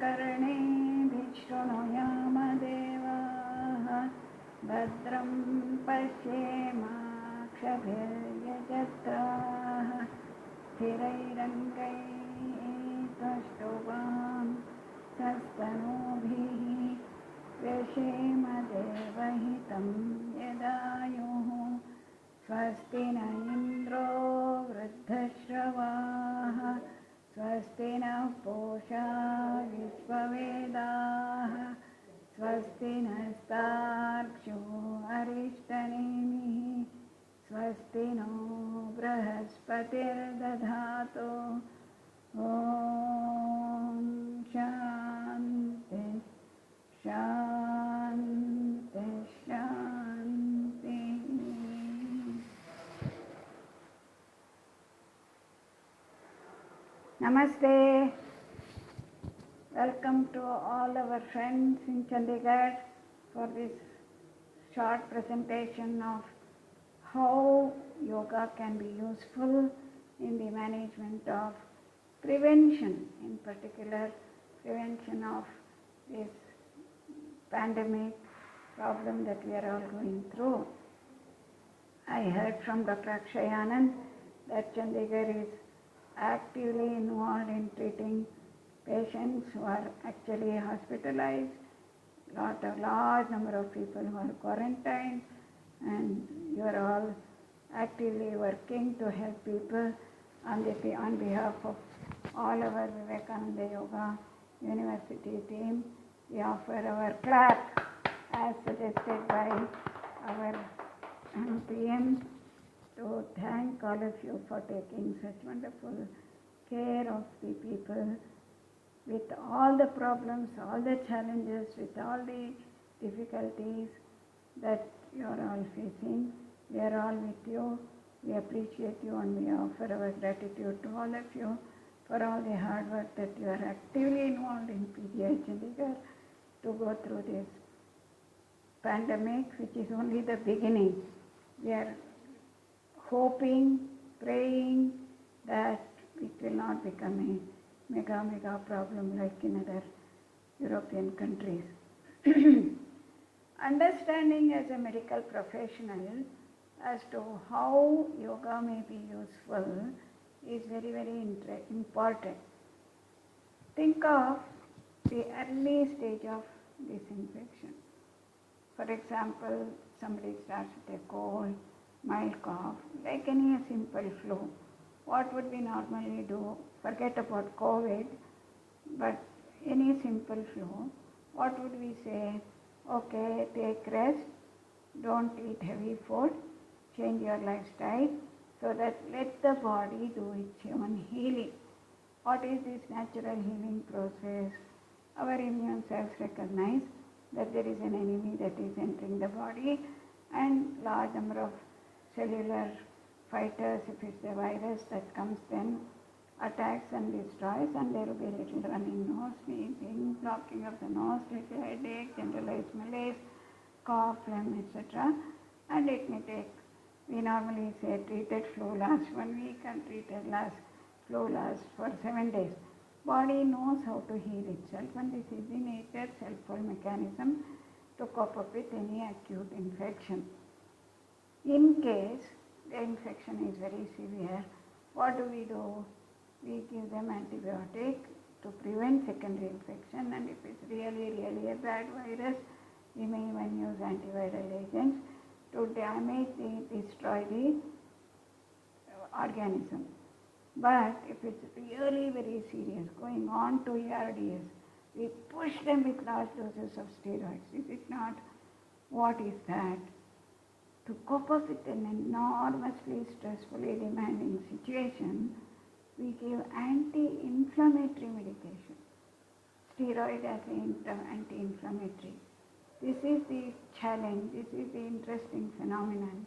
कर्णेभिः शृणुयाम देवाः भद्रं पश्येमाक्षभिर्यजत्राः स्थिरैरङ्गैस्तुष्टुवां सस्तनूभिः व्यशेम देवहितं यदायुः स्वस्ति न इन्द्रो वृद्धश्रवाः स्वस्ति नः पूषा विश्ववेदाः स्वस्ति नस्तार्क्ष्यो अरिष्टनेमिः स्वस्ति नो बृहस्पतिर्दधातु ॐ शान्ति शान्ति शान्ति. Namaste. Welcome to all our friends in Chandigarh for this short presentation of how yoga can be useful in the management of prevention, in particular prevention of this pandemic problem that we are all going through. I heard from Dr. Akshay Anand that Chandigarh is actively involved in treating patients who are actually hospitalized, large number of people who are quarantined, and you are all actively working to help people on behalf of all our Vivekananda Yoga University team. We offer our clap as suggested by our PM to thank all of you for taking such wonderful care of the people with all the problems, all the challenges, with all the difficulties that you are all facing. We are all with you. We appreciate you and we offer our gratitude to all of you for all the hard work that you are actively involved in PGI Chandigarh to go through this pandemic, which is only the beginning. We are hoping, praying that it will not become a mega problem like in other European countries. Understanding as a medical professional as to how yoga may be useful is very important. Think of the early stage of this infection. For example, somebody starts with a cold, mild cough, like any simple flu. What would we normally do? Forget about COVID, but any simple flu, what would we say? Okay, take rest, don't eat heavy food, change your lifestyle so that let the body do its own healing. What is this natural healing process? Our immune cells recognize that there is an enemy that is entering the body, and large number of cellular fighters, if it's a virus that comes, then attacks and destroys, and there will be a little running nose, sneezing, blocking of the nose, little headache, generalized malaise, cough, phlegm, etc. And it may take, we normally say treated flu lasts 1 week and treated flu lasts for 7 days. Body knows how to heal itself, and this is the nature's helpful mechanism to cope up with any acute infection. In case the infection is very severe, what do? We give them antibiotic to prevent secondary infection, and if it's really a bad virus, we may even use antiviral agents to destroy the organism. But if it's really very serious, going on to ARDS, we push them with large doses of steroids. Is it not? What is that? To cope up with an enormously stressfully demanding situation, we give anti-inflammatory medication. Steroid as an anti-inflammatory. This is the challenge, this is the interesting phenomenon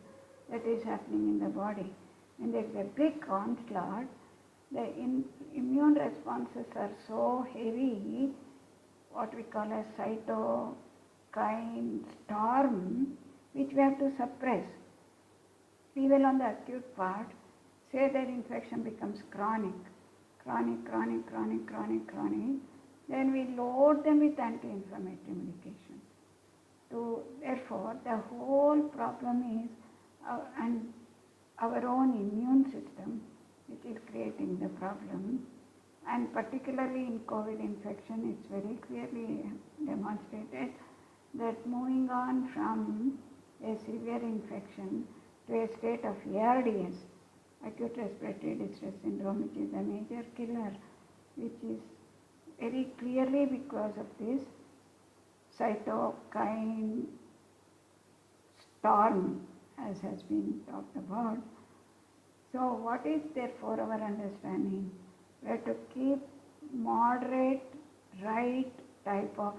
that is happening in the body. When there is a big onslaught, the immune responses are so heavy, what we call a cytokine storm, which we have to suppress. We will on the acute part say that infection becomes chronic, then we load them with anti-inflammatory medication. Therefore, the whole problem is and our own immune system which is creating the problem, and particularly in COVID infection it's very clearly demonstrated that moving on from a severe infection to a state of ARDS, acute respiratory distress syndrome, which is a major killer, which is very clearly because of this cytokine storm, as has been talked about. So what is therefore our understanding? We have to keep moderate, right type of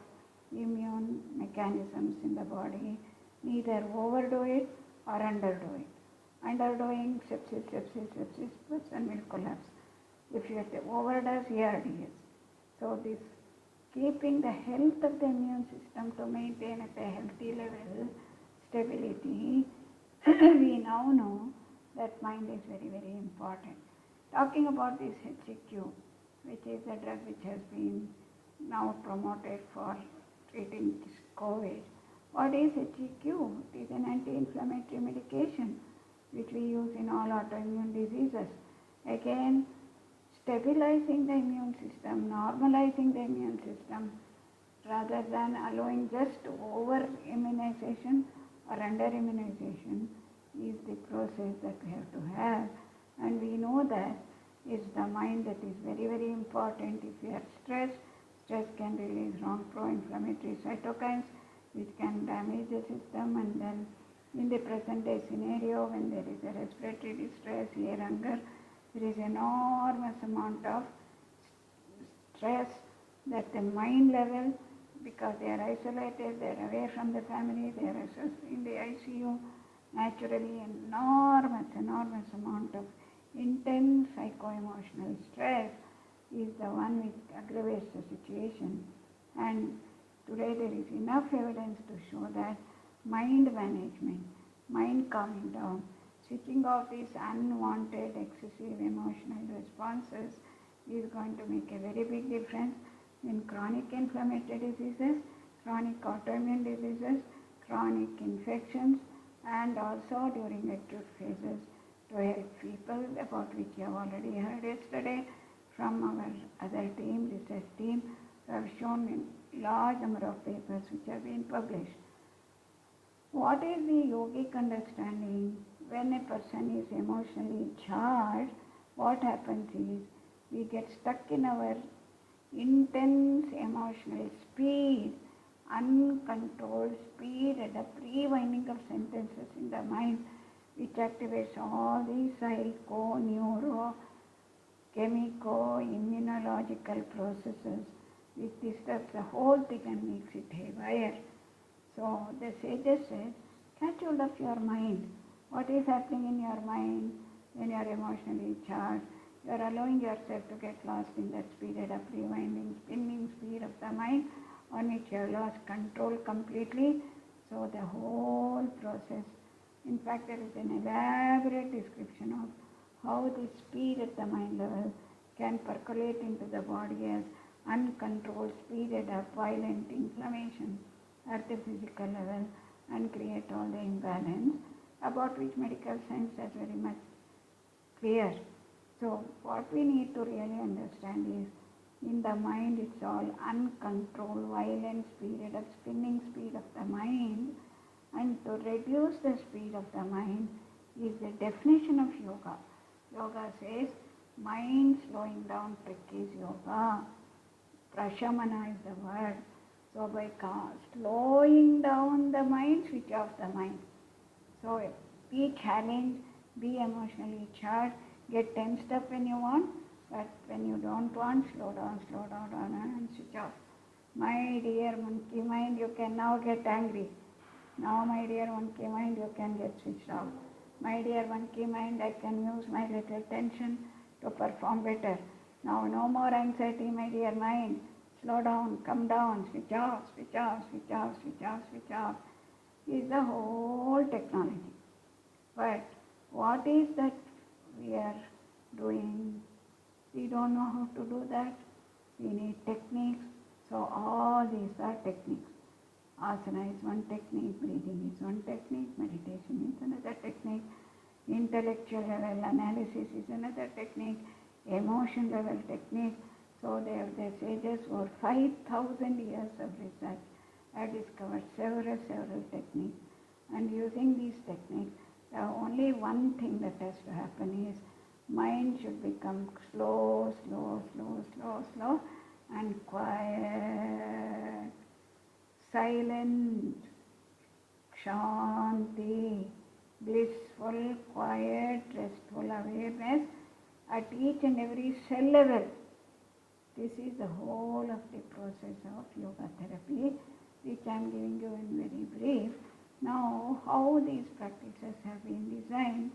immune mechanisms in the body, neither overdo it or underdo it. Underdoing sepsis, person will collapse. If you overdoes ARDS. So this keeping the health of the immune system to maintain at a healthy level, stability, we now know that mind is very, very important. Talking about this HCQ, which is a drug which has been now promoted for treating this COVID. What is HCQ? It is an anti-inflammatory medication which we use in all autoimmune diseases. Again, stabilizing the immune system, normalizing the immune system, rather than allowing just over-immunization or under-immunization is the process that we have to have. And we know that it's the mind that is very, very important. If we are stressed, stress can release wrong pro-inflammatory cytokines which can damage the system, and then in the present day scenario when there is a respiratory distress, air hunger, there is enormous amount of stress that the mind level, because they are isolated, they are away from the family, they are in the ICU, naturally enormous amount of intense psycho-emotional stress is the one which aggravates the situation. And today there is enough evidence to show that mind management, mind calming down, switching off these unwanted excessive emotional responses is going to make a very big difference in chronic inflammatory diseases, chronic autoimmune diseases, chronic infections, and also during acute phases to help people, about which you have already heard yesterday from our other team, research team, who have shown in large number of papers which have been published. What is the yogic understanding? When a person is emotionally charged, what happens is we get stuck in our intense emotional speed, uncontrolled speed at the pre-winding of sentences in the mind, which activates all these psycho, neuro, chemico, immunological processes, which disturbs the whole thing and makes it haywire. So the sages said, catch hold of your mind. What is happening in your mind when you are emotionally charged? You are allowing yourself to get lost in that speeded up, rewinding, spinning speed of the mind on which you have lost control completely. So the whole process, in fact there is an elaborate description of how the speed at the mind level can percolate into the body as uncontrolled, speeded up, violent inflammation at the physical level and create all the imbalance, about which medical science is very much clear. So what we need to really understand is, in the mind it's all uncontrolled, violent, speeded up, spinning speed of the mind, and to reduce the speed of the mind is the definition of yoga. Yoga says mind slowing down trick is yoga. Prashamana is the word. So by slowing down the mind, switch off the mind. So be challenged, be emotionally charged, get tensed up when you want, but when you don't want, slow down and switch off. My dear monkey mind, you can now get angry. Now my dear monkey mind, you can get switched off. My dear monkey mind, I can use my little tension to perform better. Now no more anxiety, my dear mind. Slow down, come down, switch off, switch off, switch off, switch off, switch off is the whole technology. But what is that we are doing? We don't know how to do that. We need techniques, So all these are techniques. Asana is one technique, breathing is one technique, meditation is another technique, intellectual level analysis is another technique, emotion level technique. So the sages for 5,000 years of research have discovered several techniques. And using these techniques, the only one thing that has to happen is mind should become slow and quiet, silent, shanti, blissful, quiet, restful awareness at each and every cell level. This is the whole of the process of yoga therapy, which I am giving you in very brief. Now, how these practices have been designed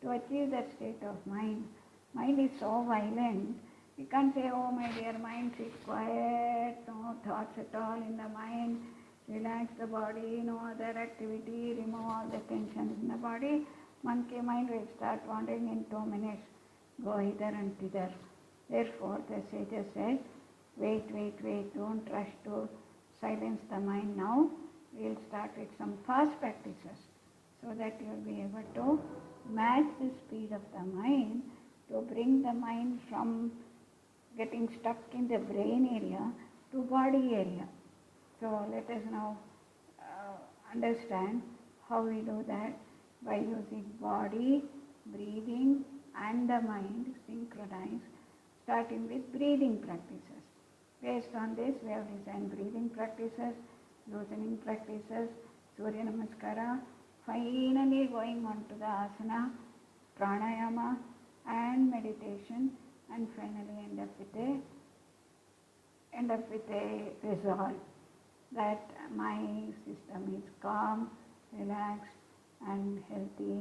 to achieve that state of mind. Mind is so violent. We can't say, oh my dear mind, sit quiet, no thoughts at all in the mind, relax the body, no other activity, remove all the tensions in the body. Monkey mind will start wandering in 2 minutes, go hither and thither. Therefore, the sages said, wait, don't rush to silence the mind now. We'll start with some fast practices so that you'll be able to match the speed of the mind to bring the mind from getting stuck in the brain area to body area. So let us now understand how we do that by using body, breathing and the mind synchronized, starting with breathing practices. Based on this, we have designed breathing practices, loosening practices, Surya Namaskara, finally going on to the asana, pranayama and meditation, and finally end up with a resolve that my system is calm, relaxed and healthy,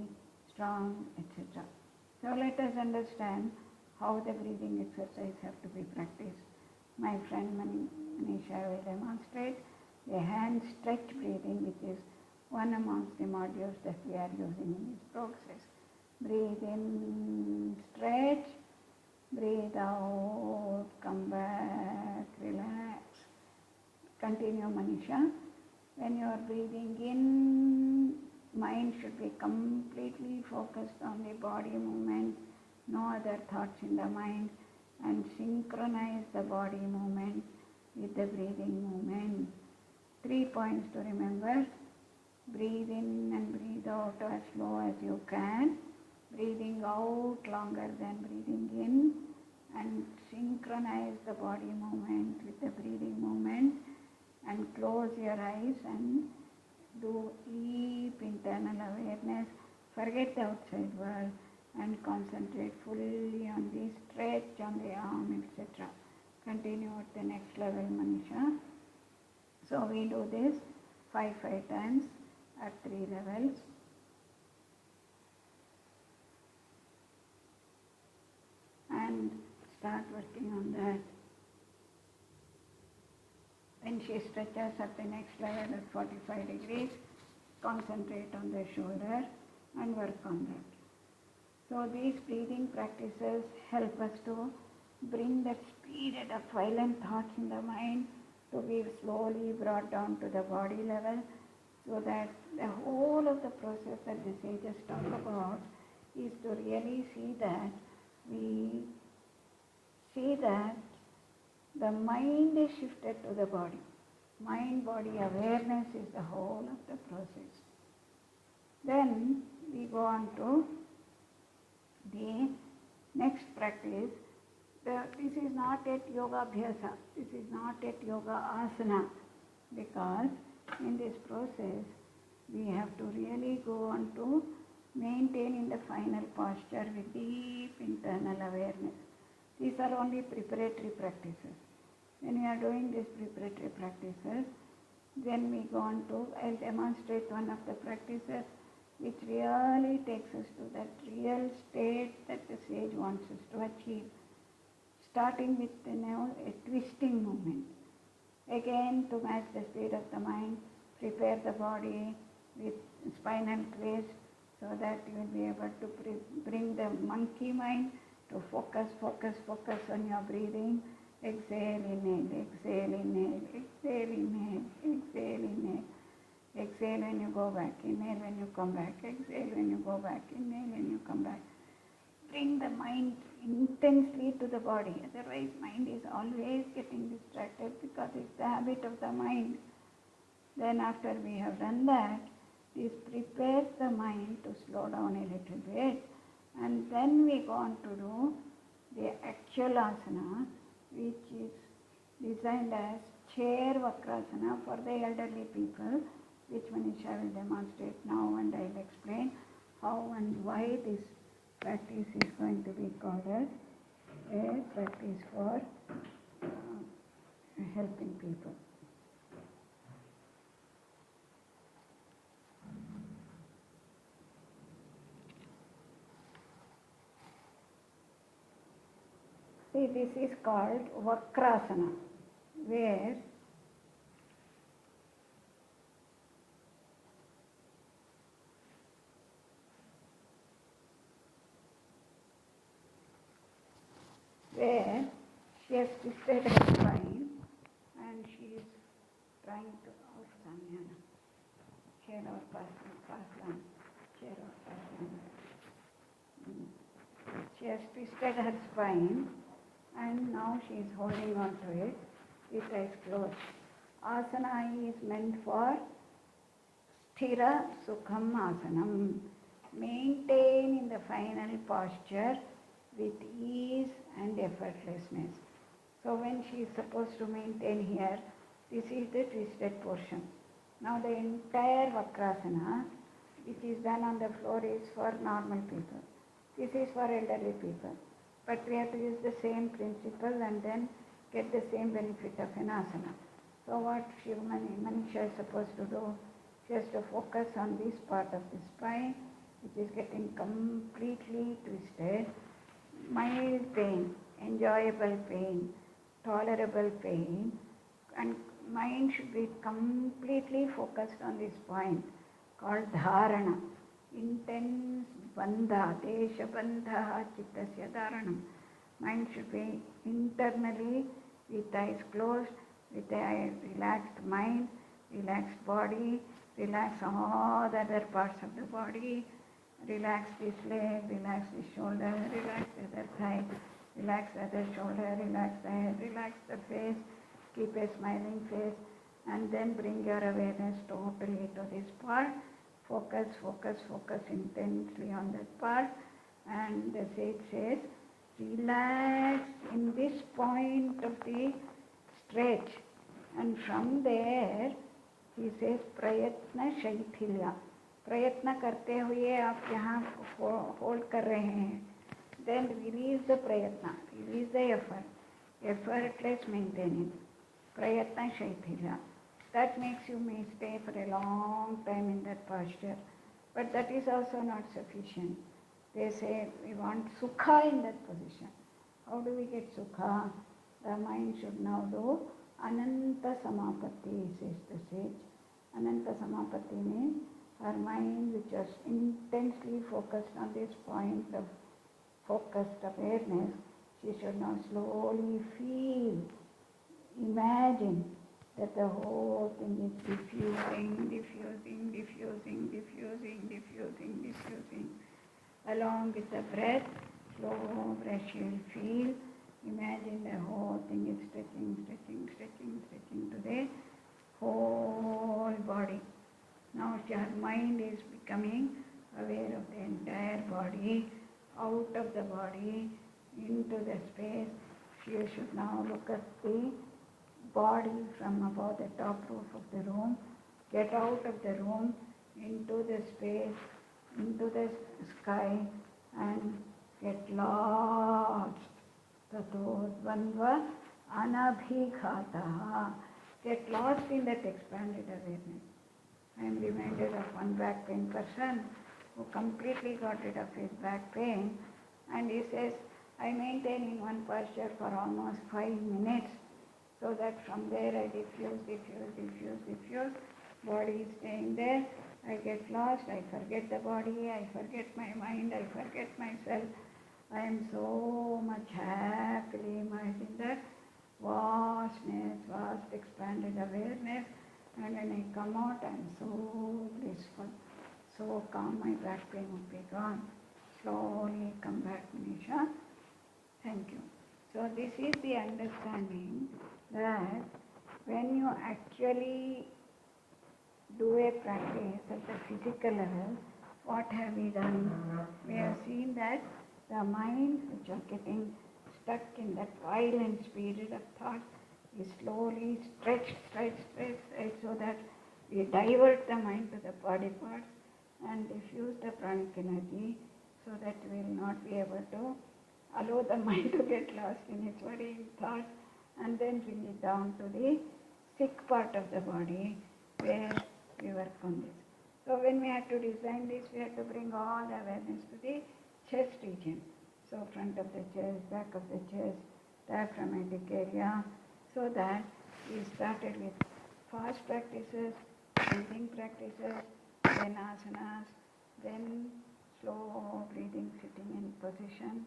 strong, etc. So let us understand how the breathing exercise have to be practiced. My friend Manisha will demonstrate the hand stretch breathing, which is one amongst the modules that we are using in this process. Breathe in, stretch, breathe out, come back, relax. Continue, Manisha. When you are breathing in, mind should be completely focused on the body movement, no other thoughts in the mind, and synchronize the body movement with the breathing movement. 3 points to remember. Breathe in and breathe out as slow as you can. Breathing out longer than breathing in, and synchronize the body movement with the breathing movement, and close your eyes and do deep internal awareness. Forget the outside world and concentrate fully on the stretch on the arm, etc. Continue at the next level, Manisha. So we do this 5 times at 3 levels. And start working on that. When she stretches at the next level at 45 degrees, concentrate on the shoulder and work on that. So these breathing practices help us to bring that speeded up violent thoughts in the mind to be slowly brought down to the body level, so that the whole of the process that the sages talk about is to really see that the mind is shifted to the body. Mind-body awareness is the whole of the process. Then we go on to the next practice. This is not yet yoga abhyasa, this is not yet yoga asana, because in this process we have to really go on to maintaining the final posture with deep internal awareness. These are only preparatory practices. When we are doing these preparatory practices, then we go on to, I'll demonstrate one of the practices which really takes us to that real state that the sage wants us to achieve. Starting with a twisting movement. Again, to match the speed of the mind, prepare the body with spinal twist so that you will be able to bring the monkey mind to focus on your breathing, Exhale, inhale, exhale, inhale, exhale, inhale, exhale, inhale. Exhale when you go back, inhale when you come back, exhale when you go back, inhale when you come back. Bring the mind intensely to the body, otherwise mind is always getting distracted because it's the habit of the mind. Then after we have done that, this prepares the mind to slow down a little bit, and then we go on to do the actual asana, which is designed as chair Vakrasana for the elderly people, which Manisha will demonstrate now, and I will explain how and why this practice is going to be called as a practice for helping people. See, this is called Vakrasana, where she has twisted her spine and she is trying to chair or Paslan. She has twisted her spine and now she is holding on to it with eyes closed. Asana is meant for Sthira Sukham Asanam. Maintain in the final posture with ease and effortlessness. So when she is supposed to maintain here, this is the twisted portion. Now the entire Vakrasana, which is done on the floor, is for normal people. This is for elderly people. But we have to use the same principle and then get the same benefit of an asana. So what Manisha is supposed to do, she has to focus on this part of the spine, which is getting completely twisted. Mild pain, enjoyable pain, tolerable pain, and mind should be completely focused on this point called dharana. Intense bandha, desha bandha chittasya dharanam. Mind should be internally with eyes closed, with a relaxed mind, relaxed body, relax all the other parts of the body. Relax this leg, relax this shoulder, relax the other thigh, relax the other shoulder, relax the head, relax the face, keep a smiling face, and then bring your awareness totally to this part. Focus, focus, focus intensely on that part. And the sage says, relax in this point of the stretch. And from there, he says, prayatna shaithilya. प्रयत्न करते हुए आप यहाँ hold कर रहे हैं, then release the prayatna, release the effort, effortless maintenance, prayatna shaithilya. That makes you may stay for a long time in that posture, but that is also not sufficient. They say we want sukha in that position. How do we get sukha? The mind should now do ananta samapatti, says the sage. Ananta samapatti means her mind, which was intensely focused on this point of focused awareness, she should now slowly feel, imagine that the whole thing is diffusing, diffusing, diffusing, diffusing, diffusing, diffusing. Along with the breath, slow breath she will feel, imagine the whole thing is stretching, stretching, stretching, stretching to the whole body. Now her mind is becoming aware of the entire body, out of the body, into the space. She should now look at the body from above the top roof of the room, get out of the room, into the space, into the sky, and get lost. Tato dvandva anabhighataha. Get lost in that expanded awareness. I am reminded of one back pain person who completely got rid of his back pain, and he says, I maintain in one posture for almost 5 minutes, so that from there I diffuse, body is staying there, I get lost, I forget the body, I forget my mind, I forget myself. I am so much happily immersed in that. vastness, vast expanded awareness, and when I come out, I'm so blissful, so calm, my back pain would be gone. Slowly come back, Manisha. Thank you. So this is the understanding that when you actually do a practice at the physical level, what have we done? We have seen that the minds which are getting stuck in that violent spirit of thought is slowly stretched so that we divert the mind to the body parts and diffuse the pranic energy so that we will not be able to allow the mind to get lost in its worrying thoughts and then bring it down to the sick part of the body where we work on this. So when we had to design this, we had to bring all the awareness to the chest region. So front of the chest, back of the chest, diaphragmatic area, so that we started with fast practices, breathing practices, then asanas, then slow breathing, sitting in position,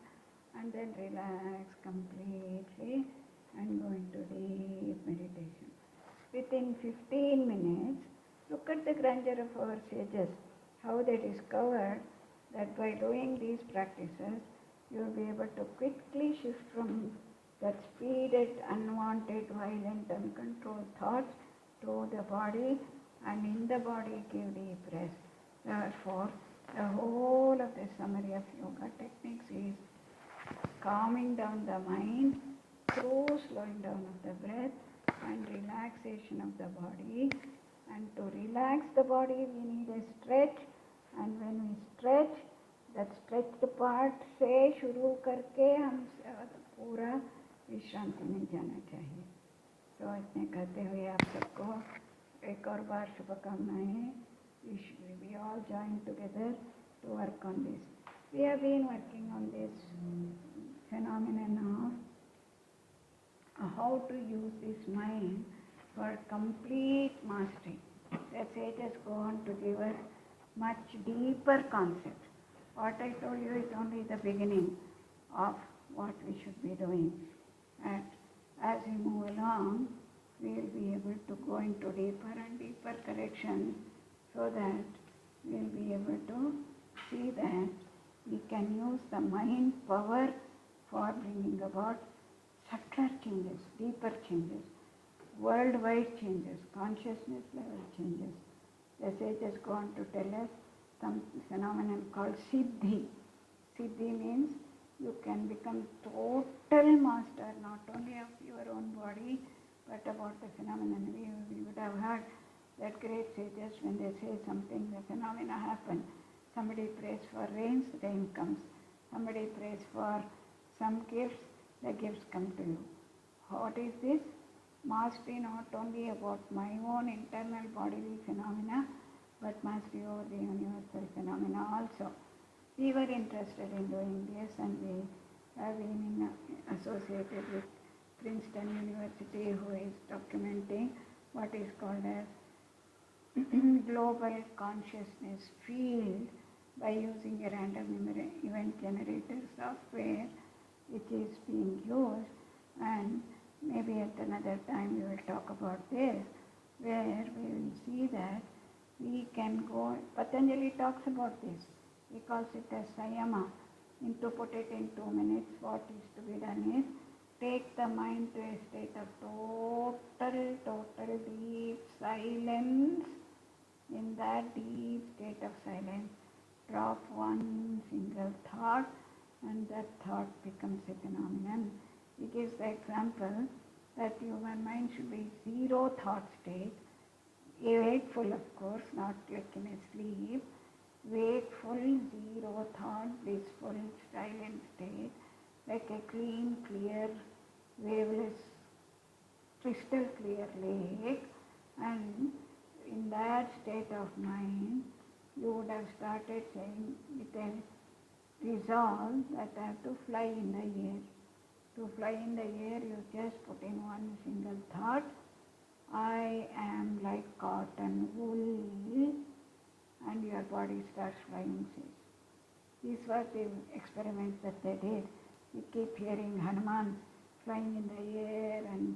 and then relax completely and go into deep meditation. Within 15 minutes, look at the grandeur of our sages, how they discovered that by doing these practices, you will be able to quickly shift from that speeded, unwanted, violent, uncontrolled thoughts to the body, and in the body give deep rest. Therefore, the whole of the summary of yoga techniques is calming down the mind through slowing down of the breath and relaxation of the body. And to relax the body, we need a stretch. And when we stretch, that stretched part से शुरू करके हम पूरा विश्रांति में जाना चाहिए. तो इतने कहते हुए आप सबको एक और बार शुभकामनाएं. We all join together to work on this. We have been working on this phenomenon of how to use this mind for complete mastery. The sages go on to give us much deeper concepts. What I told you is only the beginning of what we should be doing. And as we move along, we will be able to go into deeper and deeper corrections so that we will be able to see that we can use the mind power for bringing about subtler changes, deeper changes, worldwide changes, consciousness level changes. The sages go on to tell us some phenomenon called Siddhi. Siddhi means you can become total master not only of your own body but about the phenomenon. We would have heard that great sages, when they say something, the phenomena happen. Somebody prays for rains, rain comes. Somebody prays for some gifts, the gifts come to you. What is this? Mastery not only about my own internal bodily phenomena, but mastery over the universal phenomena also. We were interested in doing this, and we have been associated with Princeton University, who is documenting what is called as global consciousness field by using a random event generator software which is being used, and maybe at another time we will talk about this, where we will see that we can go. Patanjali talks about this. He calls it as Sayama. To put it in 2 minutes, what is to be done is take the mind to a state of total deep silence. In that deep state of silence, drop one single thought, and that thought becomes a phenomenon. He gives the example that human mind should be zero thought state, wakeful of course, not like in a sleep, wakeful, zero thought, blissful, silent state, like a clean, clear, waveless, crystal clear lake. And in that state of mind, you would have started saying with a resolve that I have to fly in the air. To fly in the air, you just put in one single thought, I am like cotton wool, and your body starts flying. These were the experiments that they did. We keep hearing Hanuman flying in the air and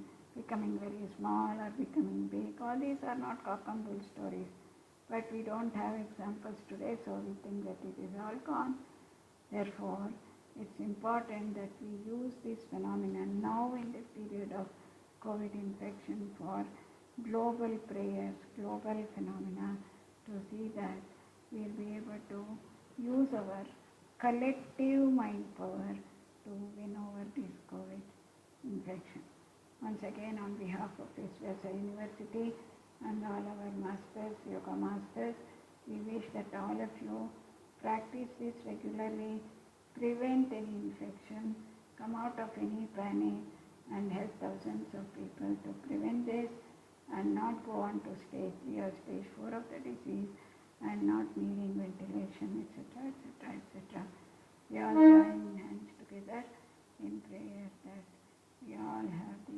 small or becoming big. All these are not cock and bull stories. But we don't have examples today, so we think that it is all gone. Therefore, it's important that we use this phenomenon now in the period of COVID infection for global prayers, global phenomena, to see that we'll be able to use our collective mind power to win over this COVID infection. Once again, on behalf of Visvasa University and all our masters, yoga masters, we wish that all of you practice this regularly, prevent any infection, come out of any panic, and help thousands of people to prevent this and not go on to stage 3 or stage 4 of the disease and not needing ventilation, etc., etc., etc. We all join hands together in prayer that we all have the